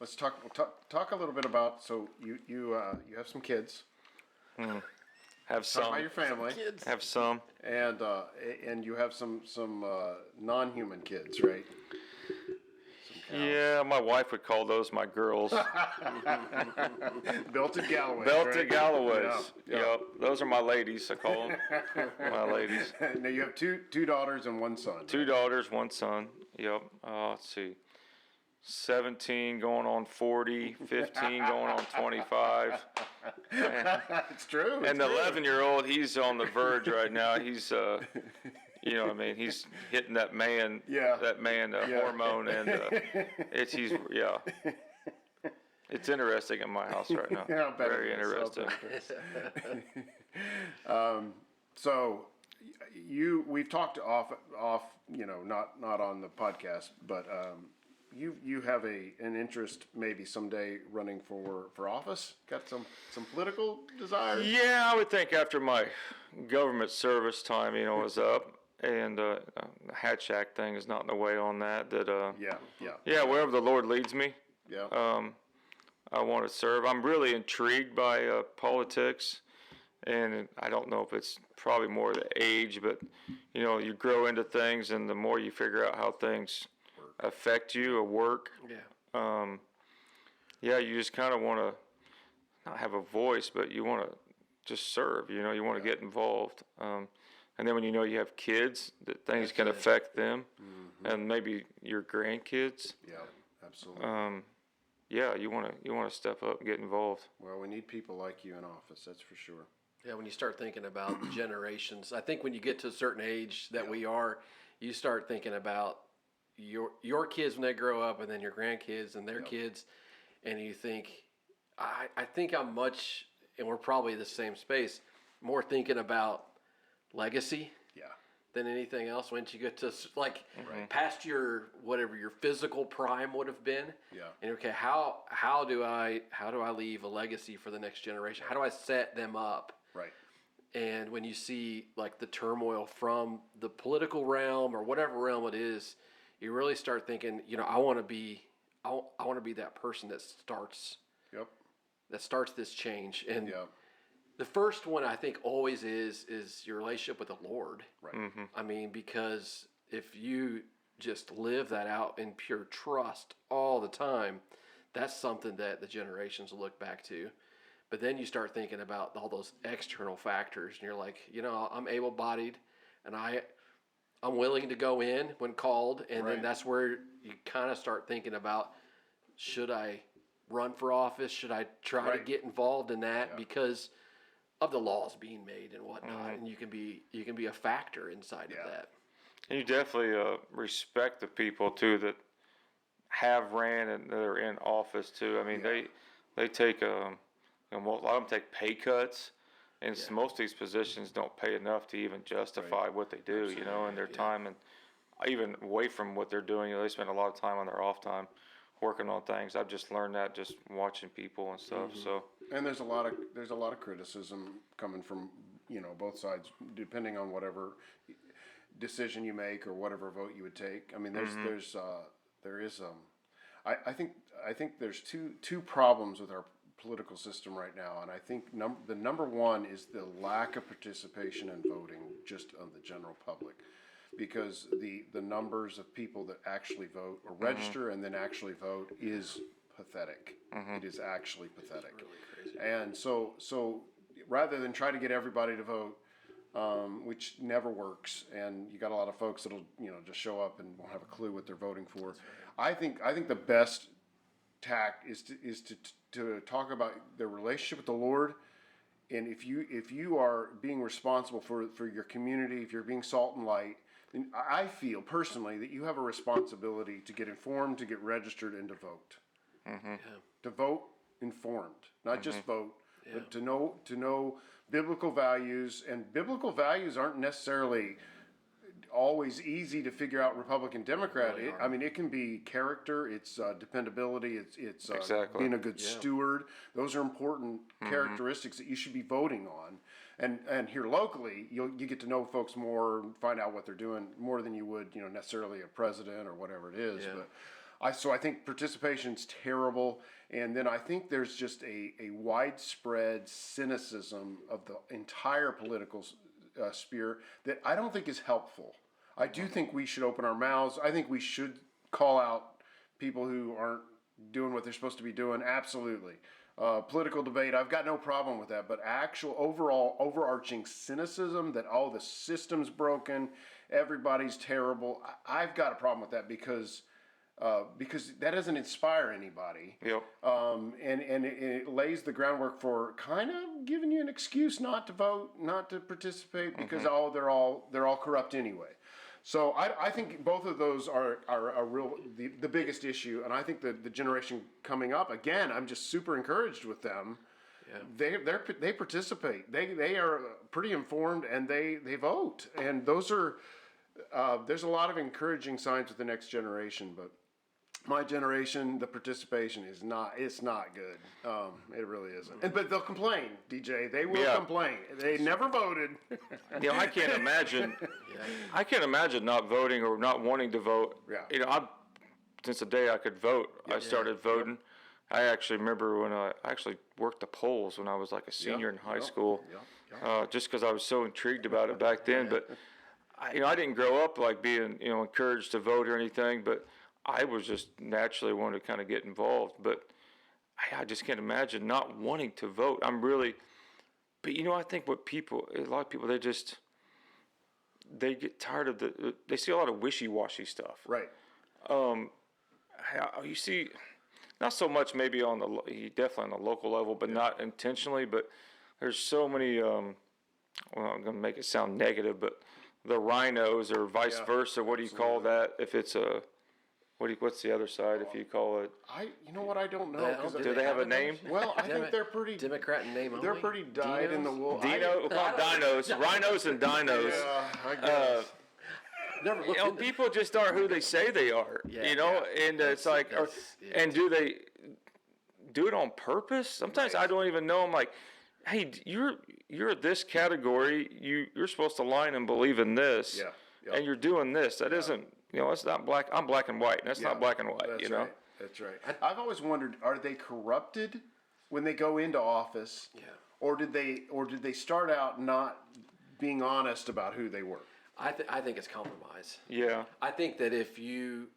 let's talk a little bit about. So you have some kids. Have Talk about some. your family, Kids. Have some. and you have some non-human kids, right? Some cows. Yeah, my wife would call those my girls. Belted Galloways. Belted right? Galloways. Yeah. Yep. Those are my ladies, I call them. My ladies. Now you have two daughters and one son. Two daughters, one son. Yep. Let's see. 17 going on 40, 15 going on 25. It's true. And the 11-year-old, he's on the verge right now. He's, you know what I mean? He's hitting that man, Yeah. hormone, and yeah. It's interesting in my house right now. Yeah, I'll bet Very it is. interesting. So we've talked off, not on the podcast, but you have an interest maybe someday running for office. Got some political desires. Yeah, I would think after my government service time, was up, and the Hatch Act thing is not in the way on that. Yeah, wherever the Lord leads me, Yeah. I want to serve. I'm really intrigued by politics, and I don't know if it's probably more the age, but you grow into things, and the more you figure out how things affect you or work, you just kind of want to not have a voice, but you want to just serve. You want to get involved. And then when you have kids, that things can affect them, and maybe your grandkids. Yeah. Absolutely. You want to step up and get involved. Well, we need people like you in office. That's for sure. Yeah, when you start thinking about generations, I think when you get to a certain age that we are, you start thinking about your kids when they grow up, and then your grandkids and their kids, and you think, I think I'm much, and we're probably the same space, more thinking about legacy Yeah. than anything else. Once you get to past your whatever your physical prime would have been, Yeah. and okay, how do I leave a legacy for the next generation? How do I set them up? Right. And when you see like the turmoil from the political realm or whatever realm it is, you really start thinking, I want to be that person that starts Yep. this change. And Yep. the first one I think always is your relationship with the Lord. Right. I mean, because if you just live that out in pure trust all the time, that's something that the generations will look back to. But then you start thinking about all those external factors, and you're like, I'm able-bodied, and I'm willing to go in when called, and Right. then that's where you kind of start thinking about, should I run for office? Should I try to Right. get involved in that Yeah. because of the laws being made and whatnot? And you can be a factor inside of that. And you definitely respect the people too that have ran and that are in office too. I mean, they take a lot of them take pay cuts, and most of these positions don't pay enough to even justify what they do. And their time, and even away from what they're doing, they spend a lot of time on their off time working on things. I've just learned that just watching people and stuff. So. And there's a lot of criticism coming from both sides, depending on whatever decision you make or whatever vote you would take. I mean, I think there's two problems with our political system right now, and I think the number one is the lack of participation in voting just on the general public, because the numbers of people that actually vote or register and then actually vote is pathetic. It is actually pathetic. Really crazy. And so rather than try to get everybody to vote, which never works, and you got a lot of folks that'll just show up and won't have a clue what they're voting for. I think the best tack is to talk about their relationship with the Lord, and if you are being responsible for your community, if you're being salt and light, then I feel personally that you have a responsibility to get informed, to get registered, and to vote. To vote informed, not just vote, but to know biblical values. And biblical values aren't necessarily always easy to figure out Republican, Democrat. It can be character, it's dependability, it's Exactly. being a good steward. Those are important characteristics that you should be voting on. And here locally, you get to know folks more, find out what they're doing more than you would necessarily a president or whatever it is. So I think participation's terrible, and then I think there's just a widespread cynicism of the entire political sphere that I don't think is helpful. I do think we should open our mouths. I think we should call out people who aren't doing what they're supposed to be doing. Absolutely. Political debate, I've got no problem with that, but actual overall overarching cynicism that, oh, the system's broken, everybody's terrible, I've got a problem with that because that doesn't inspire anybody. Yep. And it lays the groundwork for kind of giving you an excuse not to vote, not to participate, because they're all corrupt anyway. So I think both of those are a real the biggest issue, and I think the generation coming up, again, I'm just super encouraged with them. Yeah. They participate. They are pretty informed, and they vote, and those are there's a lot of encouraging signs with the next generation, but my generation, the participation is not good. It really isn't. But they'll complain, DJ. They will complain. They never voted. I can't imagine. I can't imagine not voting or not wanting to vote. Yeah. Since the day I could vote, I started voting. I actually remember when I actually worked the polls when I was like a senior in high school, just because I was so intrigued about it back then. But I didn't grow up like being encouraged to vote or anything, but I was just naturally wanting to kind of get involved. But I just can't imagine not wanting to vote. But I think a lot of people, they get tired of they see a lot of wishy-washy stuff. Right. You see, not so much maybe definitely on the local level, but not intentionally, but there's so many, I'm going to make it sound negative, but the rhinos or vice versa, what do you call that? If it's what's the other side if you call it? You know what, I don't know. Do they have a name? Well, I think they're pretty Democrat in name only. They're pretty dyed in the wool. We'll call them dinos. Rhinos and dinos. Yeah, I guess. Never looked into people just aren't who they say they are. And it's like, and do they do it on purpose? Sometimes I don't even know. I'm like, hey, you're this category. You're supposed to line and believe in this. Yeah. And you're doing this. That isn't. It's not black. I'm black and white, and that's not black and white. That's right. That's right. I've always wondered: are they corrupted when they go into office? Yeah. Or did they start out not being honest about who they were? I think it's compromise. Yeah. I think that if you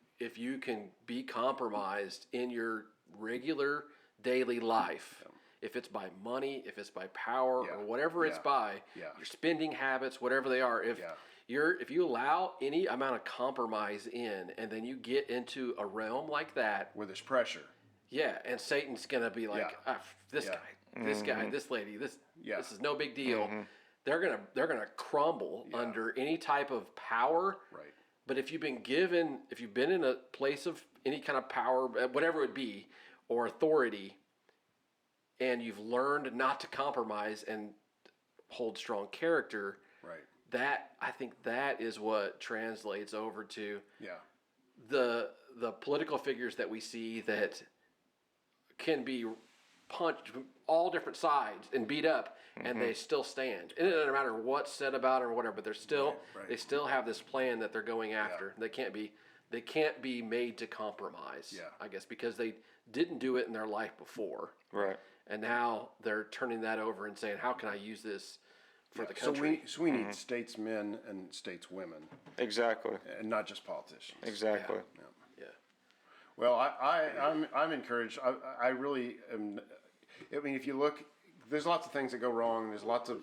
can be compromised in your regular daily life, if it's by money, if it's by power, or whatever it's by, your spending habits, whatever they are, if you allow any amount of compromise in, and then you get into a realm like that where there's pressure. Yeah, and Satan's gonna be like, this guy, this lady, this is no big deal. Mm-hmm. They're gonna crumble under any type of power. Right. But if you've been in a place of any kind of power, whatever it would be, or authority, and you've learned not to compromise and hold strong character, right. I think that is what translates over to the political figures that we see that can be punched from all different sides and beat up, and they still stand. It doesn't matter what's said about it or whatever, but they still have this plan that they're going after. They can't be made to compromise. I guess because they didn't do it in their life before. Right. And now they're turning that over and saying, how can I use this for the country? So we need statesmen and stateswomen. Exactly. And not just politicians. Exactly. Yeah. Well, I'm encouraged. I really am. I mean, if you look, there's lots of things that go wrong. There's lots of,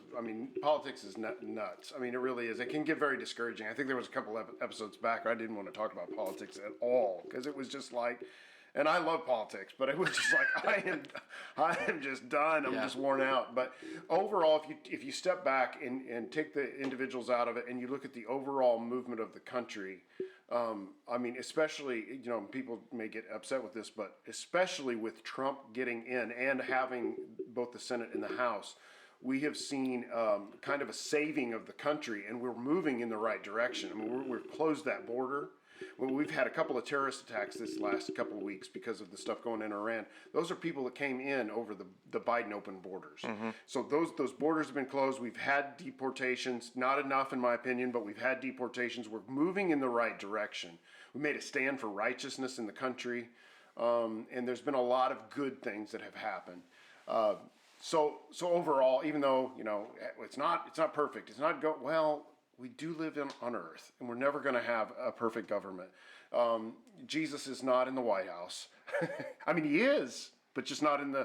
politics is nuts. I mean, it really is. It can get very discouraging. I think there was a couple episodes back where I didn't want to talk about politics at all because it was just like, and I love politics, but it was just like I am just done. I'm just worn out. But overall, if you step back and take the individuals out of it and you look at the overall movement of the country, especially, people may get upset with this, but especially with Trump getting in and having both the Senate and the House, we have seen kind of a saving of the country, and we're moving in the right direction. I mean, we've closed that border. Well, we've had a couple of terrorist attacks this last couple of weeks because of the stuff going in Iran. Those are people that came in over the Biden open borders. Mm-hmm. So those borders have been closed. We've had deportations, not enough in my opinion, but we've had deportations. We're moving in the right direction. We made a stand for righteousness in the country. And there's been a lot of good things that have happened. So overall, even though, it's not perfect, we do live on earth, and we're never going to have a perfect government. Jesus is not in the White House. I mean, he is, but just not in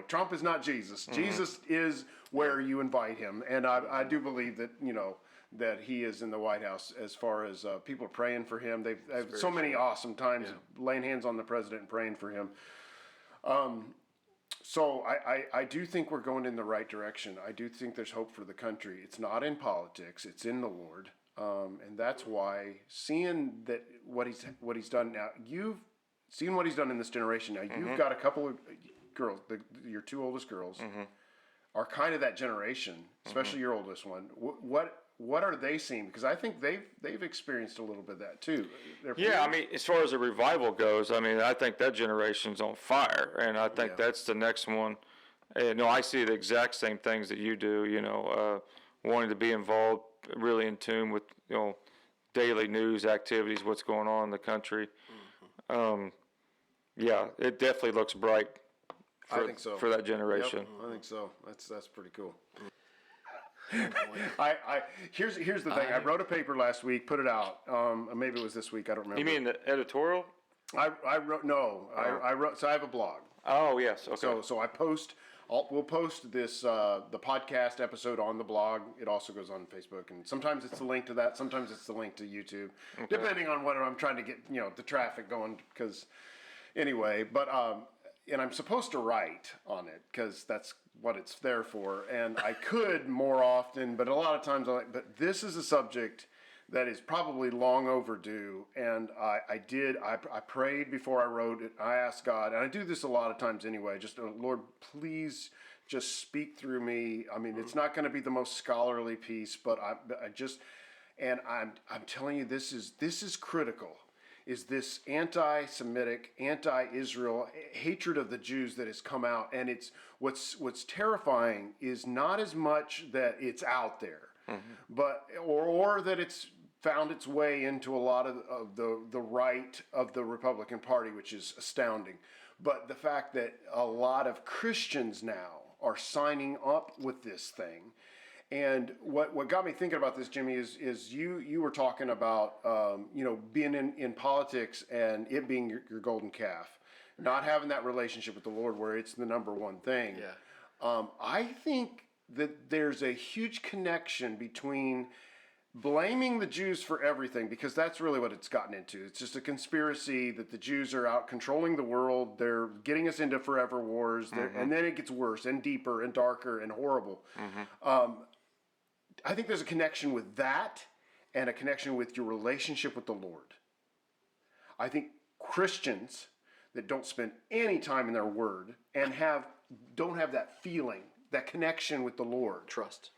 Trump is not Jesus. Jesus is where you invite him. And I do believe that, that he is in the White House as far as people are praying for him. They've had so many awesome times laying hands on the president and praying for him. So I do think we're going in the right direction. I do think there's hope for the country. It's not in politics. It's in the Lord. And that's why seeing that what he's done now, you've seen what he's done in this generation. Now you've got a couple of girls, your two oldest girls are kind of that generation, especially your oldest one. What are they seeing? Because I think they've experienced a little bit of that too. Yeah, I mean, as far as the revival goes, I mean, I think that generation's on fire, and I think that's the next one. I see the exact same things that you do. Wanting to be involved, really in tune with daily news activities, what's going on in the country. Yeah, it definitely looks bright. I think so for that generation. Yep, I think so. That's pretty cool. Here's the thing. I wrote a paper last week, put it out. Maybe it was this week. I don't remember. You mean the editorial? I wrote no. I wrote. So I have a blog. Oh yes. Okay. So I post. We'll post this the podcast episode on the blog. It also goes on Facebook, and sometimes it's the link to that. Sometimes it's the link to YouTube, depending on whether I'm trying to get the traffic going. Because anyway, but and I'm supposed to write on it because that's what it's there for. And I could more often, but a lot of times but this is a subject that is probably long overdue. And I prayed before I wrote it. I asked God, and I do this a lot of times anyway, just Lord, please just speak through me. I mean, it's not going to be the most scholarly piece, but I'm telling you, this is critical. Is this anti-Semitic, anti-Israel hatred of the Jews that has come out, and it's what's terrifying is not as much that it's out there, but or that it's found its way into a lot of the right of the Republican Party, which is astounding. But the fact that a lot of Christians now are signing up with this thing. And what got me thinking about this, Jimmy, is you were talking about being in politics and it being your golden calf, not having that relationship with the Lord where it's the number one thing. Yeah. I think that there's a huge connection between blaming the Jews for everything, because that's really what it's gotten into. It's just a conspiracy that the Jews are out controlling the world. They're getting us into forever wars, and then it gets worse and deeper and darker and horrible. I think there's a connection with that and a connection with your relationship with the Lord. I think Christians that don't spend any time in their word and don't have that feeling, that connection with the Lord. Trust.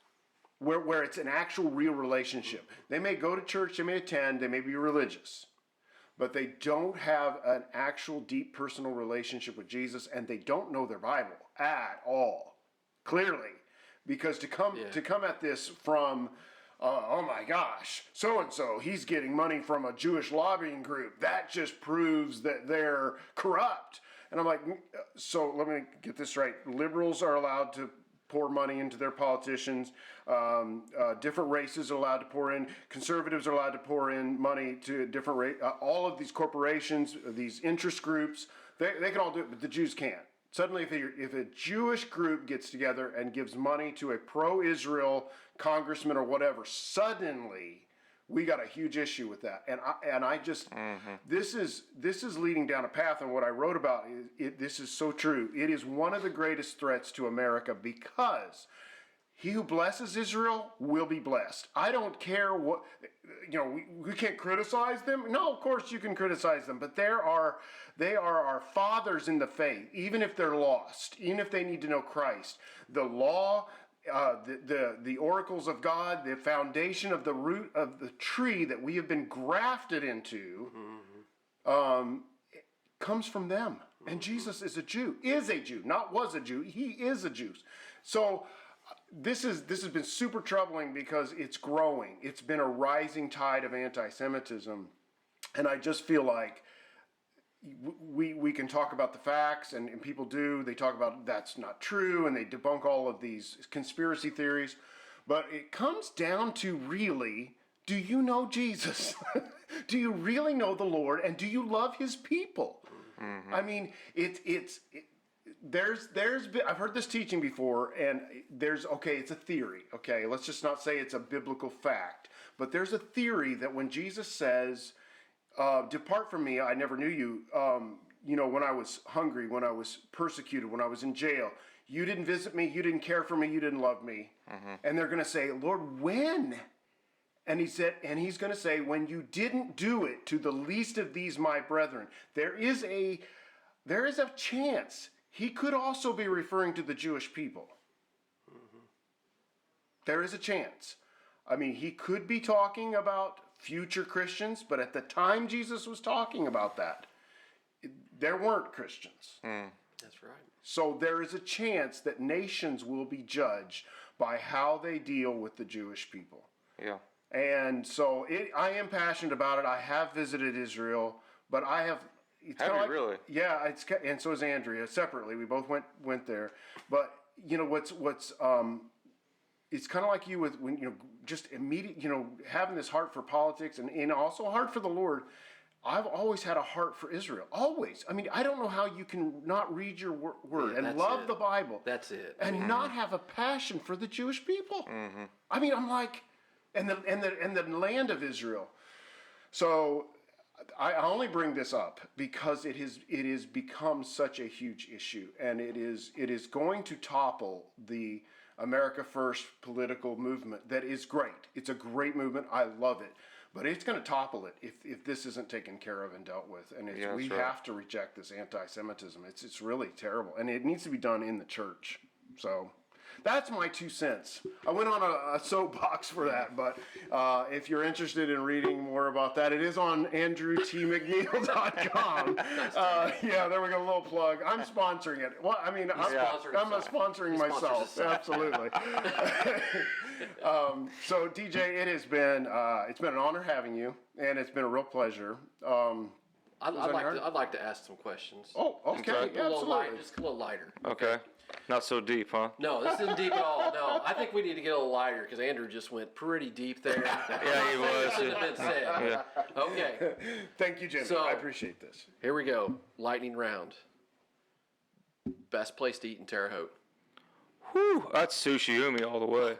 Where it's an actual real relationship. They may go to church, they may attend, they may be religious, but they don't have an actual deep personal relationship with Jesus, and they don't know their Bible at all, clearly. Because to come at this from, oh my gosh, so-and-so, he's getting money from a Jewish lobbying group, that just proves that they're corrupt. And I'm like, so let me get this right. Liberals are allowed to pour money into their politicians. Different races are allowed to pour in. Conservatives are allowed to pour in money to different all of these corporations, these interest groups, they can all do it, but the Jews can't. Suddenly, if a Jewish group gets together and gives money to a pro-Israel congressman or whatever, suddenly we got a huge issue with that. And I just this is leading down a path, and what I wrote about this is so true. It is one of the greatest threats to America, because he who blesses Israel will be blessed. I don't care what, we can't criticize them. No, of course you can criticize them, but they are our fathers in the faith, even if they're lost, even if they need to know Christ. The law, the oracles of God, the foundation of the root of the tree that we have been grafted into, comes from them. And Jesus is a Jew, not was a Jew. He is a Jew. So this has been super troubling because it's growing. It's been a rising tide of anti-Semitism. And I just feel like we can talk about the facts, and people do. They talk about that's not true, and they debunk all of these conspiracy theories. But it comes down to really, do you know Jesus? Do you really know the Lord, and do you love His people? I mean, I've heard this teaching before, and it's a theory. Okay, let's just not say it's a biblical fact, but there's a theory that when Jesus says, "Depart from me, I never knew you," when I was hungry, when I was persecuted, when I was in jail, you didn't visit me, you didn't care for me, you didn't love me, and they're going to say, "Lord, when?" And he's going to say, "When you didn't do it to the least of these my brethren." There is a chance he could also be referring to the Jewish people. There is a chance. I mean, he could be talking about future Christians, but at the time Jesus was talking about that, there weren't Christians. That's right. So there is a chance that nations will be judged by how they deal with the Jewish people. Yeah. And so I am passionate about it. I have visited Israel, but I have. It's Have kinda you really? Yeah, and so is Andrea separately. We both went there. But what's it's kind of like you with when just immediate having this heart for politics and also a heart for the Lord. I've always had a heart for Israel. Always. I mean, I don't know how you can not read your word and love the Bible. That's it. And not have a passion for the Jewish people. I mean, I'm like, and the land of Israel. So I only bring this up because it has become such a huge issue, and it is going to topple the America First political movement. That is great. It's a great movement. I love it. But it's going to topple it if this isn't taken care of and dealt with. And we have to reject this anti-Semitism. It's really terrible. And it needs to be done in the church. So that's my 2 cents. I went on a soapbox for that. But if you're interested in reading more about that, it is on andrewtmcneil.com. Yeah, there we go. A little plug. I'm sponsoring it. Well, I mean, I'm sponsoring myself. Absolutely. So DJ, it's been an honor having you, and it's been a real pleasure. I'd like to ask some questions. Oh, okay, absolutely. Just a little lighter. Okay. Not so deep, huh? No, this isn't deep at all. No, I think we need to get a little lighter because Andrew just went pretty deep there. Yeah, he was. Should have been said. Yeah. Okay, Thank you, Jimmy. So- I appreciate this. here we go. Lightning round. Best place to eat in Terre Haute. Whew, that's Sushi Umi all the way.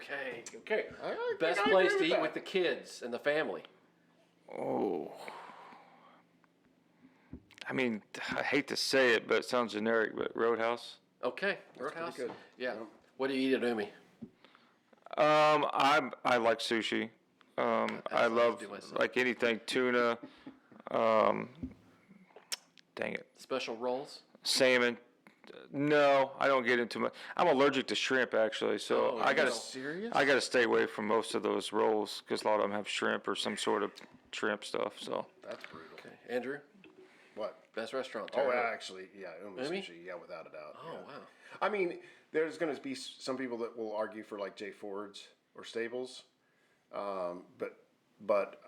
Okay. I Best agree place to with eat that. with the kids and the family. Oh. I mean, I hate to say it, but it sounds generic, but Roadhouse. Okay, Roadhouse. good. Yeah. What do you eat at Umi? I like sushi. I love do myself. like anything tuna. Dang it, Special rolls. salmon. No, I don't get into much. I'm allergic to shrimp actually, so Oh, I gotta no. Serious? I gotta stay away from most of those rolls because a lot of them have shrimp or some sort of shrimp stuff. So That's brutal. Okay, Andrew. What? Best restaurant. Oh, Terre Haute. actually, yeah, Umi Umi? sushi, yeah, without a doubt. Oh, yeah. wow. I mean, there's going to be some people that will argue for like Jay Ford's or Stables, but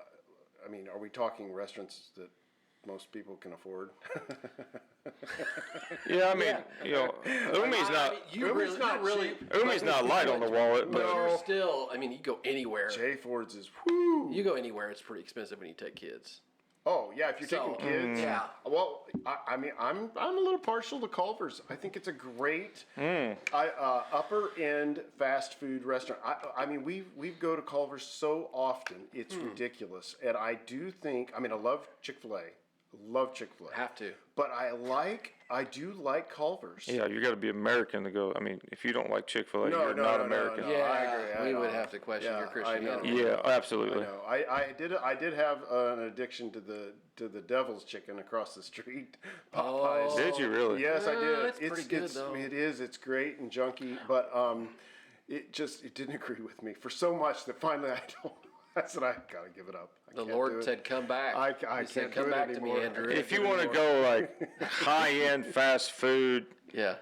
I mean, are we talking restaurants that most people can afford? yeah, I mean, Umi's not Umi's not cheap. Umi's not light on the wallet, but You're still. I mean, you go anywhere. Jay Ford's is whoo. You go anywhere, it's pretty expensive when you take kids. Oh yeah, if you're So, taking kids. yeah. Well, I mean, I'm a little partial to Culver's. I think it's a great upper end fast food restaurant. I mean, we go to Culver's so often, it's ridiculous. And I do think, I mean, I love Chick-fil-A. Love Chick-fil-A. Have to. But I do like Culver's. yeah, you got to be American to go. I mean, if you don't like Chick-fil-A, No, you're no, not no, American. no. Yeah, I agree. we would have to question your I know. Christianity. Yeah, absolutely. No, I did have an addiction to the Devil's Chicken across the street. Popeyes. Oh. Did you really? Yes, I did. It's pretty good, though. It is. It's great and junky, but it didn't agree with me for so much that finally I said I gotta give it up. I The can't do Lord it. said, "Come back." I He said, can't "Come do it back to anymore. me, Andrew." If you want to go like high-end fast food, Yeah.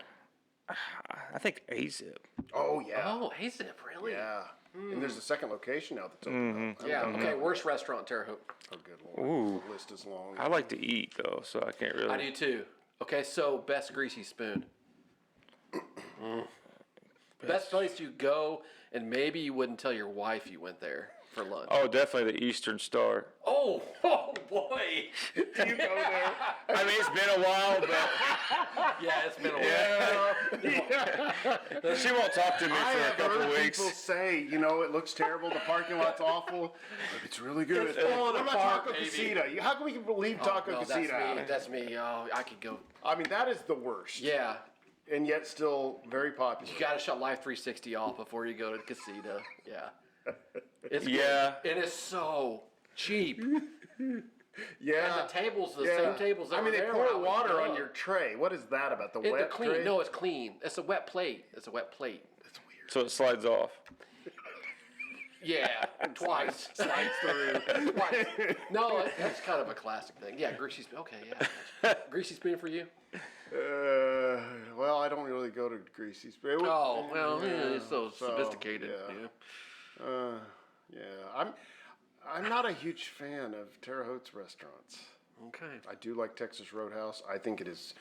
I think AZIP. Oh yeah. Oh, AZIP, really? Yeah. And there's a second location now that's open up. Yeah. Okay. Worst restaurant in Terre Haute. Oh, good lord. The list is long. I like to eat though, so I can't really. I do too. Okay. So best greasy spoon. Best place you go, and maybe you wouldn't tell your wife you went there for lunch. Oh, definitely the Eastern Star. Oh boy. Do you go there? I mean, it's been a while, but Yeah, it's been a while. she won't talk to me I for a have couple heard weeks. people say, it looks terrible, the parking lot's awful, but it's really good. It's falling What about apart, Taco baby. Casita? How can we leave Taco No, Casita out? That's me. Oh, I could go. I mean, that is the worst. Yeah. And yet still very popular. You gotta shut Life 360 off before you go to Casita. Yeah. It's good. Yeah. It is so cheap. Yeah. And the tables, the Yeah. same tables that I mean, were they there pour when I was water on young. your tray. What is that about? The They're wet clean. tray? No, it's clean. It's a wet plate. It's a wet plate. That's weird. So it slides off. Yeah, twice. Slides through. Twice. No, that's kind of a classic thing. Yeah, greasy spoon. Okay, yeah. Greasy spoon for you? Well, I don't really go to Greasy Spoon. Oh, well, yeah, it's so sophisticated. yeah. Yeah. Yeah, I'm not a huge fan of Terre Haute's restaurants. Okay. I do like Texas Roadhouse. I think it is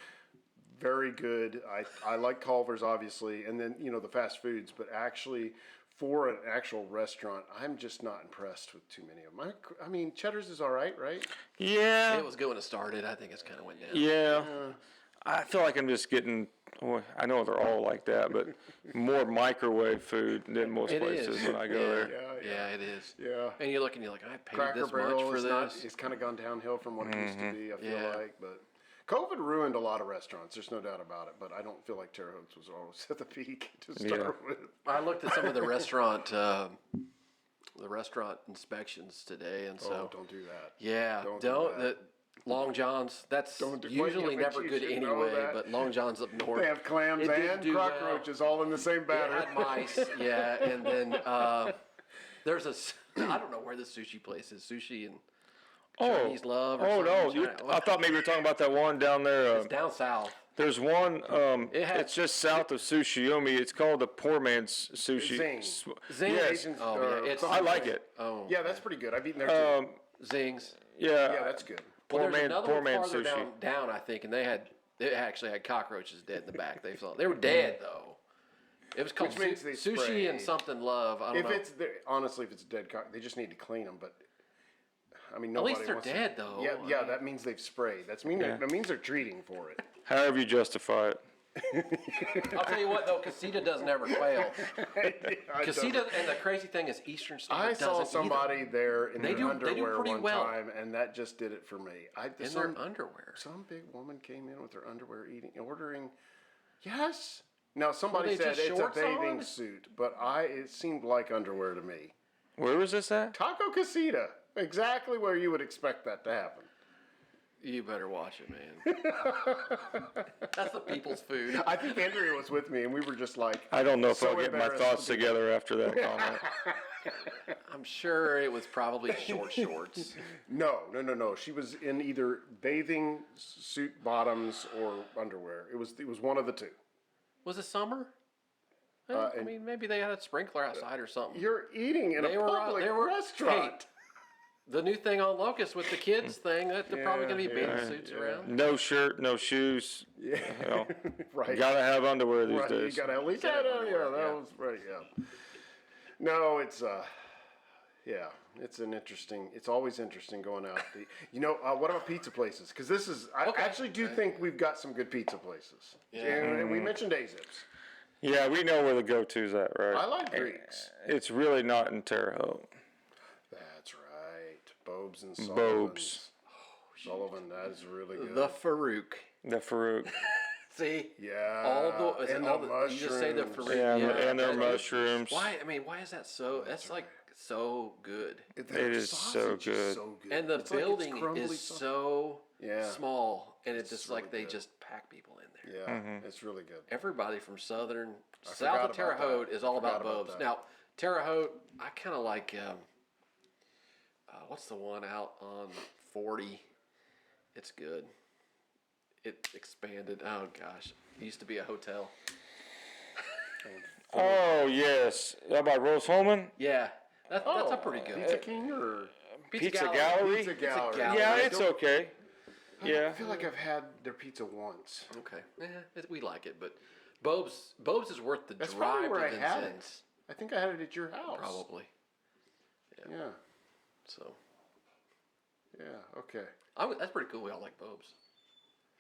very good. I like Culver's, obviously, and then, the fast foods, but actually, for an actual restaurant, I'm just not impressed with too many of them. I mean, Cheddar's is all right, right? Yeah. It was good when it started. I think it's kind of went down. Yeah. I feel like I'm just getting. Well, I know they're all like that, but more microwave food than most It places is. when I go Yeah. there. Yeah, it is. Yeah. And you look and you're like, I paid Cracker this much Barrel for is this. not. It's kind of gone downhill from what it used to be. I feel Yeah. like, but COVID ruined a lot of restaurants. There's no doubt about it. But I don't feel like Terre Haute's was always at the peak to start with. I looked at some of the restaurant inspections today, and so Oh, don't do that. yeah, Don't do don't. that. Long John's. That's Don't do- usually yeah, but never you good should know anyway. that. But Long John's up north. They have clams It did and do well. cockroaches all in the same It batter. had mice, yeah, and then there's I don't know where the sushi place is. Sushi and Chinese Love. Or Oh no! something. I thought maybe you were talking about that one down there. It's down south. There's one. It had- It's just south of Sushiyomi. It's called the Poor Man's Sushi. Zing's. Zing's. Yes. Asians Oh, are- yeah, it's- I like it. Oh, Yeah, that's pretty good. I've eaten there too. Zings. Yeah. Yeah, that's good. Well, Poor there's man. another Poor one man farther sushi. down, I think, and they actually had cockroaches dead in the back. They were dead though. It was called Which means they sushi spray. and something love. I don't If know. honestly, if it's a dead cock, they just need to clean them. But I mean, At nobody least they're wants dead though. Yeah, I yeah, mean, that means they've sprayed. That means they're treating for it. However you justify it. I'll tell you what though, Casita doesn't ever fail. I Casita, and the crazy thing is Eastern Star I doesn't saw either. somebody there in They their do underwear pretty one well. time, and that just did it for me. in some, their underwear. some big woman came in with her underwear ordering. Yes. Now somebody they said just it's a shorts bathing on? suit, but it seemed like underwear to me. Where was this at? Taco Casita, exactly where you would expect that to happen. You better watch it, man. That's the people's food. I think Andrea was with me, and we were just like, I don't know if so I'll get my embarrassed thoughts to be- together after that comment. I'm sure it was probably short shorts. No. She was in either bathing suit bottoms or underwear. It was one of the two. Was it summer? Well, I mean, maybe they had a sprinkler outside or something. You're eating in They a were, public they were restaurant. Hey, the new thing on Locust with the kids thing, that they're probably going to be bathing yeah, suits yeah. around. No shirt, no shoes. Yeah. You know, Right. gotta have underwear these Right, days. you gotta at least Gotta have have that. underwear, Yeah, that yeah. was right. Yeah. No, it's it's always interesting going out. What about pizza places? Because I Okay. actually do think we've got some good pizza places. And we mentioned A-Zips. Yeah, we know where the go-to's at, right? I like Greeks. It's really not in Terre Haute. That's right. Bob's and Sullivan's. Oh, Bob's. Sullivan, that is really good. The Farouk. The Farouk. See? yeah. All the, is it and all the the mushrooms. you just say the Farouk. Yeah, and their that's- mushrooms. Why? I mean, why is that so? That's like so good. Their It is so sausage is good. so good. And the It's like it's building crumbly is sausage. so Yeah. small, and it's just really like they good. just pack people in there. Yeah, it's really good. Everybody from southern, forgot south of about Terre that. Haute is I all forgot about about Bob's. that. Now, Terre Haute, I kind of like, what's the one out on 40? It's good. It expanded. Oh gosh, it used to be a hotel. Oh yes, that by Rose Holman. Yeah, that's a pretty good. Pizza King or Pizza Gallery? Pizza Gallery? Yeah, it's okay. Yeah. I feel like I've had their pizza once. Okay, we like it, but Bob's is worth the That's drive probably where to I had it. Vincennes. I think I had it at your house. Probably. Yeah. So Yeah. Okay. that's pretty cool. We all like Bob's.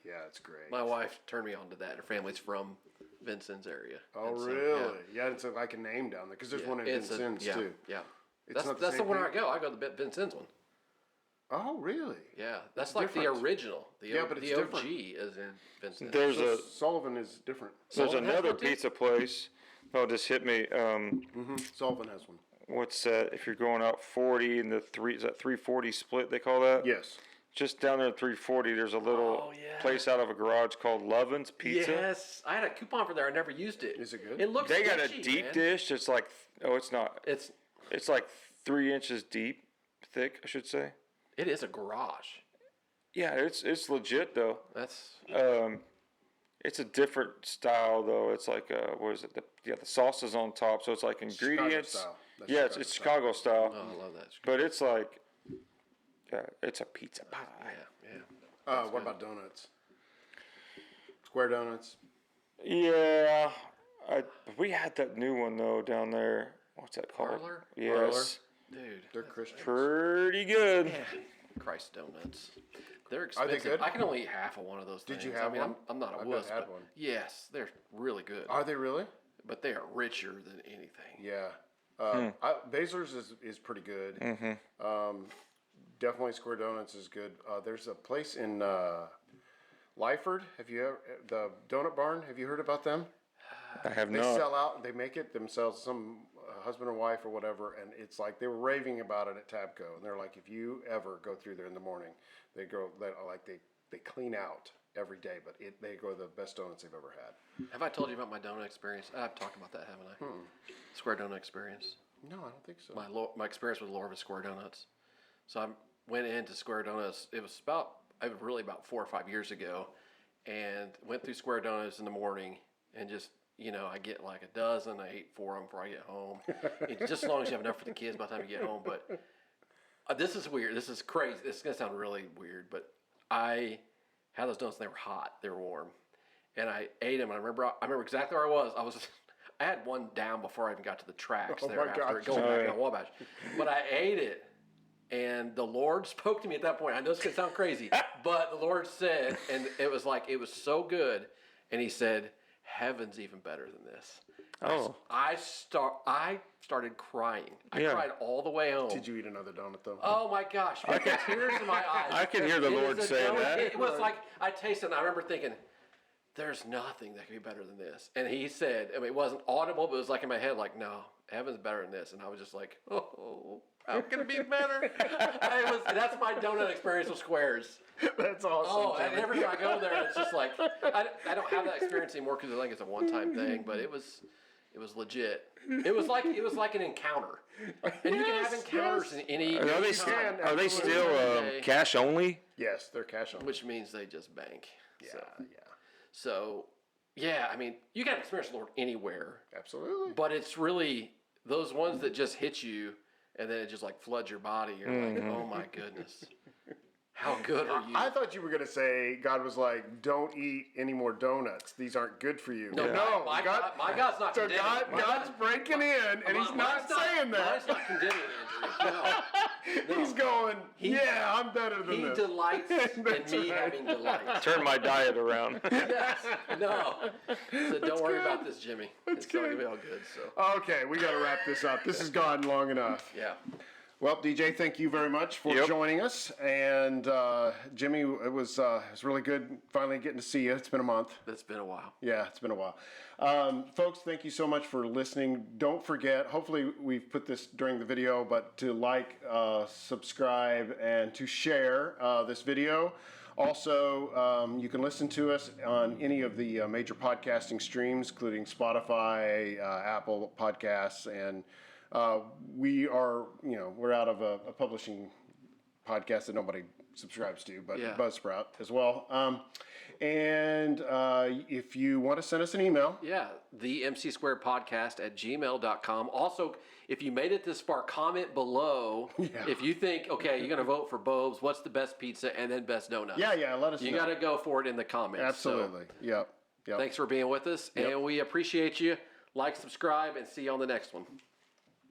Yeah, it's great. My wife turned me on to that. Her family's from Vincennes area. Oh, And so, really? Yeah, it's like a name down there because there's one in Vincennes yeah, too. Yeah, It's not that's the same one thing? I go. I go to the Vincennes one. Oh, really? Yeah, that's like different. the original. Yeah, but it's the different. OG is in Vincennes. There's So a Sullivan is different. there's Sullivan has another one too? pizza place. Oh, just hit me. Sullivan has one. What's that? If you're going out 40 and the is that 340 split? They call that. Yes. Just down there at 340, there's a little Oh, yeah. place out of a garage called Lovin's Pizza. Yes, I had a coupon for there. I never used it. Is it good? It looks. They got a sketchy, deep man. dish. It's like it's not. It's like 3 inches deep, thick, I should say. it is a garage. Yeah, it's legit though. That's It's a different style though. It's like what is it? The sauce is on top, so it's like ingredients. style. That's Yeah, it's Chicago style, oh, I love that. but it's like it's a pizza pie. Yeah. What about donuts? Square donuts. Yeah, we had that new one though down there. What's that called? Parlor? Yes, Dude. They're Christian. pretty good. Christ donuts. They're Are expensive. they good? I can only eat half of one of those things. Did you have I mean, one? I'm not a I've wuss. not had but one. Yes, they're really good. Are they really? But they are richer than anything. Yeah. Basler's is pretty good. Definitely Square Donuts is good. There's a place in Lyford. Have you ever, the Donut Barn? Have you heard about them? I have They not. sell out. They make it themselves. Some husband or wife or whatever, and it's like they were raving about it at Tabco, and they're like, if you ever go through there in the morning, they clean out every day, but they go the best donuts they've ever had. Have I told you about my donut experience? I've talked about that, haven't I? Square donut experience. No, I don't think so. My experience with Lorvis Square Donuts. So I went into Square Donuts. It was really about 4 or 5 years ago, and went through Square Donuts in the morning and just. I get like a dozen. I ate 4 of them before I get home. It's just as long as you have enough for the kids by the time you get home. But this is weird. This is crazy. This is gonna sound really weird, but I had those donuts and they were hot. They were warm, and I ate them. And I remember exactly where I was. I had one down before I even got to the tracks there my after gosh. going back on Wabash. But I ate it, and the Lord spoke to me at that point. I know it's gonna sound crazy, but the Lord said, and it was so good, and He said, heaven's even better than this. Oh. I started crying. I Yeah. cried all the way home. Did you eat another donut though? Oh my gosh, I got tears in my eyes. I can hear the It Lord is a saying donut. that. It was like I tasted it and I remember thinking, there's nothing that can be better than this. And He said, I mean, it wasn't audible, but it was like in my head, like, no, heaven's better than this. And I was just like, oh, how can it be better? That's my donut experience with Squares. That's awesome. Oh, and Jimmy. every time I go there, it's just like I don't have that experience anymore because I think it's a one-time thing. But it was legit. It was like an encounter, and you can have encounters in any. Are they time, are they still Okay. cash only? Yes, they're cash on. which means they just bank. Yeah, So, yeah, I mean, you can experience the Lord anywhere, absolutely. but it's really those ones that just hit you, and then it just like floods your body. You're like, oh my goodness. How good are you? I thought you were gonna say God was like, "Don't eat any more donuts. These aren't good for you." No, no, my God's not So condemning. God's breaking in, and He's not saying that. Mine's not condemning Andrew. No. He's going, "Yeah, I'm better than He this." delights in That's me right. having delight. Turn my diet around. Yes. No. So don't worry about this, Jimmy. It's going to be all good. So Okay, we got to wrap this up. This has gone long enough. yeah. Well, DJ, thank you very much for Yep. joining us. And Jimmy, it was really good finally getting to see you. It's been a month. It's been a while. Yeah, it's been a while. Folks, thank you so much for listening. Don't forget, hopefully we've put this during the video, but to like, subscribe, and to share this video. Also, you can listen to us on any of the major podcasting streams, including Spotify, Apple Podcasts, and we're out of a publishing podcast that nobody subscribes to, but Yeah. Buzzsprout as well. And if you want to send us an email, Yeah, the MC Squared Podcast at gmail.com. Also, if you made it this far, comment below. Yeah. If you think, okay, you're going to vote for Bob's, what's the best pizza, and then best donuts. yeah, let us You know. got to go for it in the comments. Absolutely. Yep. So, thanks for being with us, and we appreciate you. Like, subscribe, and see you on the next one.